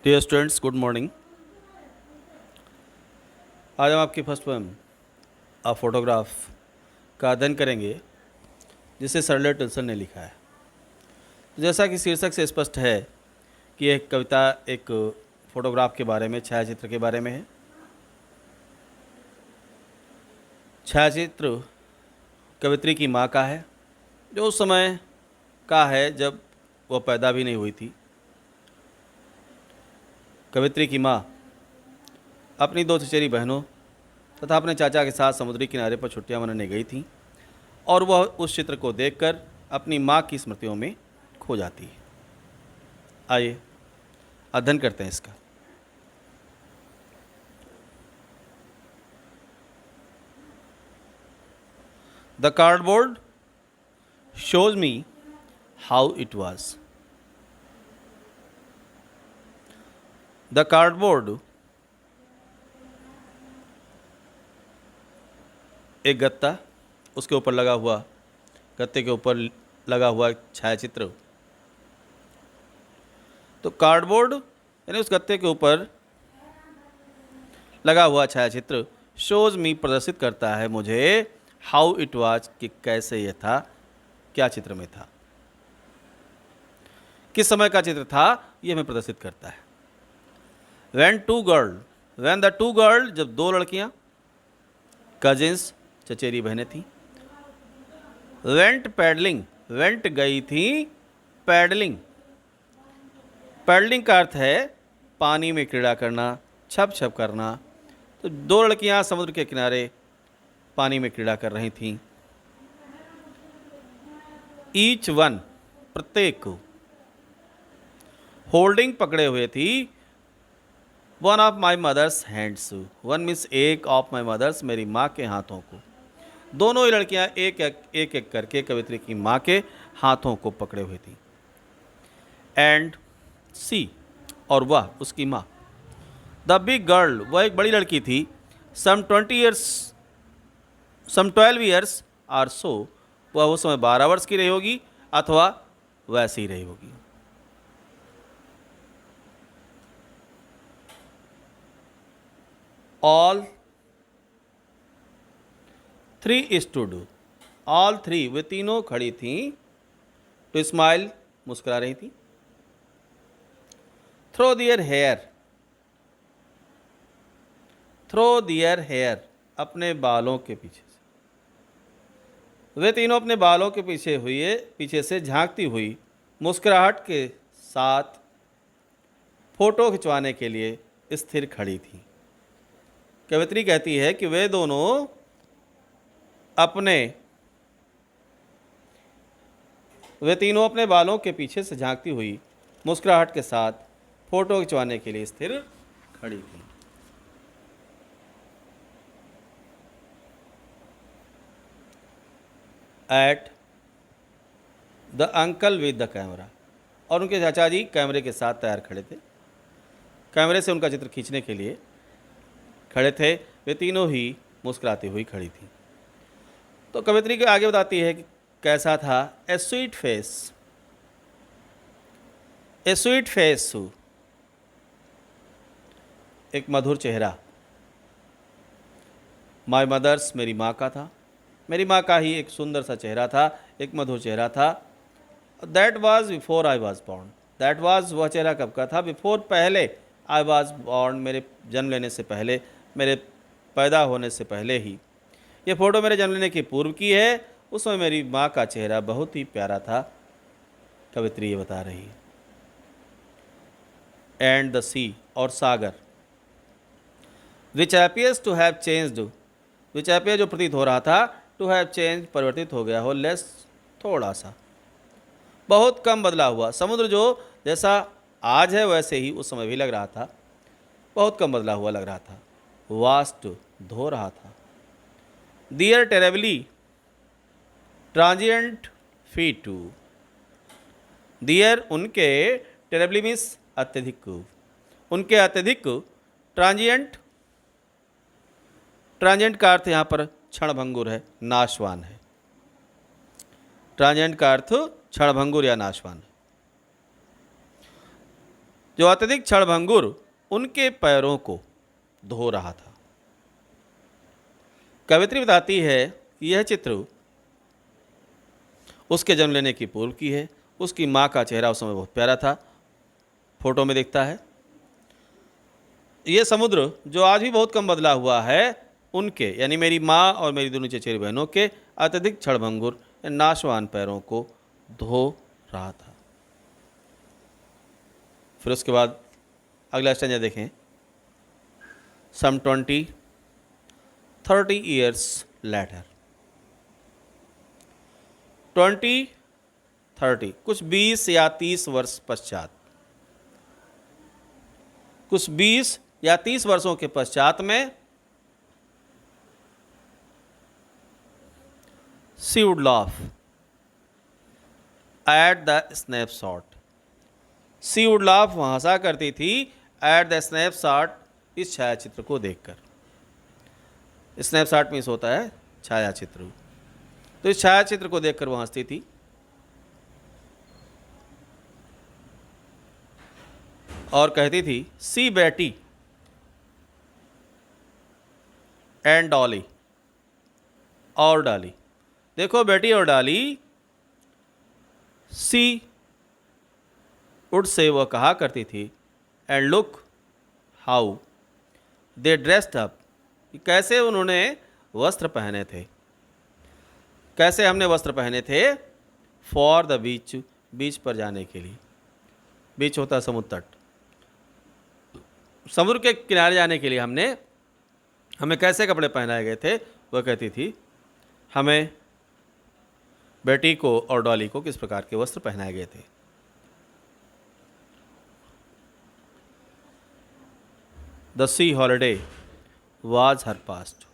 Dear students, good morning. आज हम आपकी फर्स्ट पोएम अ फोटोग्राफ का अध्ययन करेंगे, जिसे सरले टिल्सन ने लिखा है। जैसा कि शीर्षक से स्पष्ट है कि यह कविता एक फोटोग्राफ के बारे में, छायाचित्र के बारे में है। छायाचित्र कवित्री की माँ का है, जो उस समय का है जब वह पैदा भी नहीं हुई थी। कवित्री की माँ अपनी दो चचेरी बहनों तथा अपने चाचा के साथ समुद्री किनारे पर छुट्टियां मनाने गई थी और वह उस चित्र को देखकर अपनी माँ की स्मृतियों में खो जाती है। आइए अध्ययन करते हैं इसका। The cardboard shows me how it was. The cardboard एक गत्ता, उसके ऊपर लगा हुआ, गत्ते के ऊपर लगा हुआ छायाचित्र। तो कार्डबोर्ड यानी उस गत्ते के ऊपर लगा हुआ छायाचित्र शोज मी प्रदर्शित करता है मुझे हाउ इट वाज, कि कैसे यह था, क्या चित्र में था, किस समय का चित्र था, यह हमें प्रदर्शित करता है। when the two girl, जब दो लड़कियां, कजिन्स चचेरी बहनें थी, वेंट गई थी पैडलिंग। पैडलिंग का अर्थ है पानी में क्रीड़ा करना, छप छप करना। तो दो लड़कियां समुद्र के किनारे पानी में क्रीड़ा कर रही थीं। ईच वन, प्रत्येक, होल्डिंग पकड़े हुए थी, one of my mother's hands. One means एक ऑफ माई मदर्स, मेरी माँ के हाथों को। दोनों ही लड़कियां एक एक करके कवित्री की माँ के हाथों को पकड़े हुए थी। एंड सी, और वह उसकी माँ, द बिग गर्ल, वह एक बड़ी लड़की थी, सम 12 ईयर्स आर सो, वह उस समय 12 वर्ष की रही होगी अथवा वैसी ही रही होगी। All three stood, all three, वे तीनों खड़ी थीं, टू स्माइल, मुस्कुरा रही थी, थ्रो दियर हेयर, अपने बालों के पीछे से। वे तीनों अपने बालों के पीछे से झांकती हुई मुस्कुराहट के साथ फोटो खिंचवाने के लिए स्थिर खड़ी थी। कवित्री कहती है कि वे तीनों अपने बालों के पीछे से झांकती हुई मुस्कुराहट के साथ फोटो खिंचवाने के लिए स्थिर खड़ी थी। At the uncle with the camera, और उनके चाचा जी कैमरे के साथ तैयार खड़े थे, कैमरे से उनका चित्र खींचने के लिए खड़े थे। वे तीनों ही मुस्कुराती हुई खड़ी थी। तो कवित्री के आगे बताती है कि कैसा था। ए स्वीट फेस, एक मधुर चेहरा। माई मदर्स, मेरी माँ का था, मेरी माँ का ही एक सुंदर सा चेहरा था, एक मधुर चेहरा था। That was before I was born, that was, वह चेहरा कब का था, बिफोर, पहले, आई वॉज बॉर्न, मेरे जन्म लेने से पहले, मेरे पैदा होने से पहले ही। ये फ़ोटो मेरे जन्म लेने की पूर्व की है। उस समय मेरी माँ का चेहरा बहुत ही प्यारा था, कवित्री ये बता रही है। एंड द सी, और सागर, which appears to have changed, which appear, जो प्रतीत हो रहा था, टू हैव चेंज, परिवर्तित हो गया हो, लेस, थोड़ा सा, बहुत कम बदला हुआ। समुद्र जो जैसा आज है वैसे ही उस समय भी लग रहा था, बहुत कम बदला हुआ लग रहा था। वास्ट, धो रहा था। दियर टेरेबली ट्रांजिएंट फीट, दियर, उनके, टेरेबली मीन्स अत्यधिक, उनके अत्यधिक, ट्रांजिएंट, ट्रांजिएंट का अर्थ यहाँ पर क्षणभंगुर है, नाशवान है। ट्रांजिएंट का अर्थ क्षणभंगुर या नाशवान है। जो अत्यधिक क्षणभंगुर उनके पैरों को धो रहा था। कवित्री बताती है कि यह चित्र उसके जन्म लेने की पूर्व की है। उसकी माँ का चेहरा उस समय बहुत प्यारा था, फोटो में दिखता है। ये समुद्र जो आज भी बहुत कम बदला हुआ है, उनके यानी मेरी माँ और मेरी दोनों चचेरी बहनों के अत्यधिक क्षणभंगुर नाशवान पैरों को धो रहा था। फिर उसके बाद अगला स्टेंजा देखें। सम 20-30 years later, 20-30 कुछ 20 या 30 वर्ष पश्चात, कुछ 20 या 30 वर्षों के पश्चात में she would laugh at the snapshot. she would laugh वहाँ हंसा करती थी at the snapshot, इस छायाचित्र को देखकर। स्नैपशॉट मीन्स होता है छायाचित्र। तो इस छायाचित्र को देखकर वह हंसती थी और कहती थी सी बेटी एंड डॉली, और डॉली, देखो बेटी और डॉली। सी वुड से वह कहा करती थी, and look how they dressed up, कैसे उन्होंने वस्त्र पहने थे, कैसे हमने वस्त्र पहने थे। फॉर द बीच, बीच पर जाने के लिए। बीच होता है समुद्र तट, समुद्र के किनारे जाने के लिए हमें कैसे कपड़े पहनाए गए थे। वह कहती थी हमें बेटी को और डॉली को किस प्रकार के वस्त्र पहनाए गए थे। The sea holiday was her past,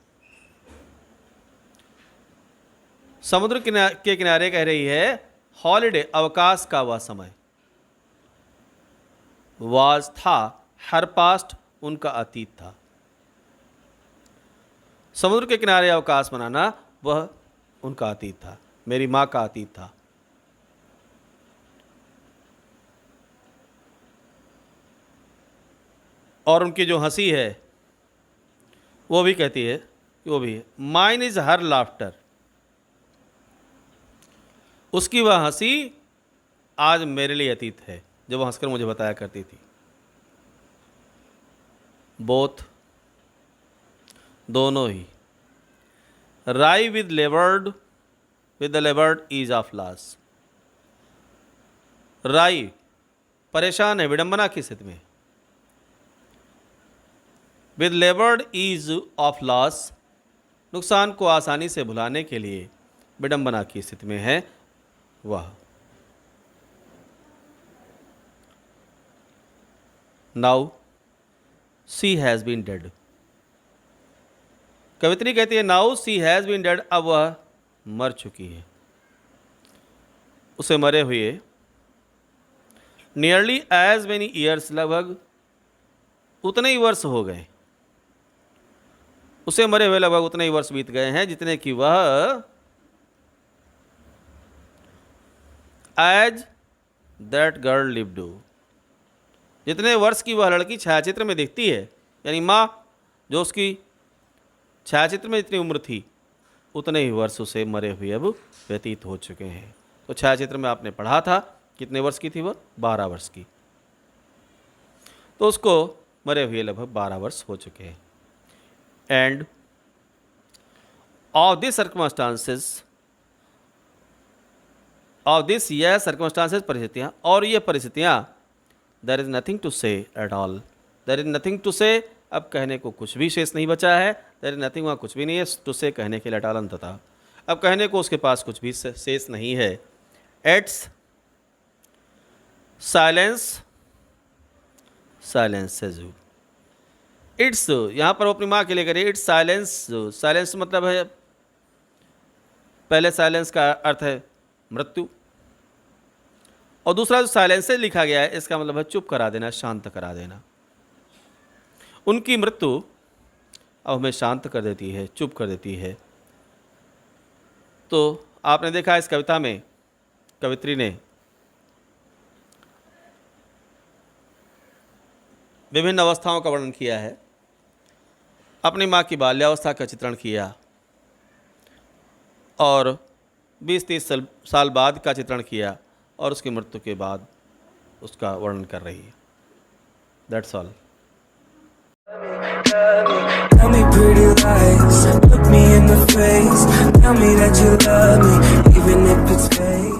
समुद्र के किनारे कह रही है हॉलिडे, अवकाश का वह समय। वाज था, हर पास्ट उनका अतीत था। समुद्र के किनारे अवकाश मनाना वह उनका अतीत था, मेरी माँ का अतीत था। और उनकी जो हंसी है वो भी कहती है कि वो भी है माइन इज हर लाफ्टर, उसकी वह हंसी आज मेरे लिए अतीत है, जो वह हंसकर मुझे बताया करती थी। बोथ, दोनों ही। Wry with the laboured ease of loss, wry परेशान है, विडंबना की स्थिति में। With laboured ease of loss, नुकसान को आसानी से भुलाने के लिए विडंबना की स्थिति में है वह। Now sea has been dead, कवित्री कहती है now sea has been dead, अब वह मर चुकी है। उसे मरे हुए नियरली एज मेनी ईयर्स, लगभग उतने ही वर्ष हो गए। उसे मरे हुए लगभग उतने ही वर्ष बीत गए हैं जितने कि वह एज दैट गर्ल लिव्ड, जितने वर्ष की वह लड़की छायाचित्र में दिखती है, यानी माँ जो उसकी छायाचित्र में जितनी उम्र थी उतने ही वर्ष उसे मरे हुए अब व्यतीत हो चुके हैं। तो छायाचित्र में आपने पढ़ा था कितने वर्ष की थी वह, 12 वर्ष की। तो उसको मरे हुए लगभग 12 वर्ष हो चुके हैं। And of this circumstances, of this, यह सर्कमस्टांसेस परिस्थितियाँ, और ये परिस्थितियाँ, there is nothing to say at all, there is nothing to say, अब कहने को कुछ भी शेष नहीं बचा है। देयर इज नथिंग, वहाँ कुछ भी नहीं है टू से कहने के लिए, एट ऑल अंततः, अब कहने को उसके पास कुछ भी शेष नहीं है। एट्स साइलेंस, साइलेंसेज, इट्स, यहाँ पर वो अपनी माँ के लिए करिए इट्स साइलेंस। साइलेंस मतलब है, पहले साइलेंस का अर्थ है मृत्यु, और दूसरा जो साइलेंसेज लिखा गया है इसका मतलब है चुप करा देना, शांत करा देना। उनकी मृत्यु अब हमें शांत कर देती है, चुप कर देती है। तो आपने देखा इस कविता में कवित्री ने विभिन्न अवस्थाओं का वर्णन किया है, अपनी माँ की बाल्यावस्था का चित्रण किया और 20-30 साल बाद का चित्रण किया और उसकी मृत्यु के बाद उसका वर्णन कर रही है। That's all. Tell me pretty lies, look me in the face, tell me that you love me, even if it's fake.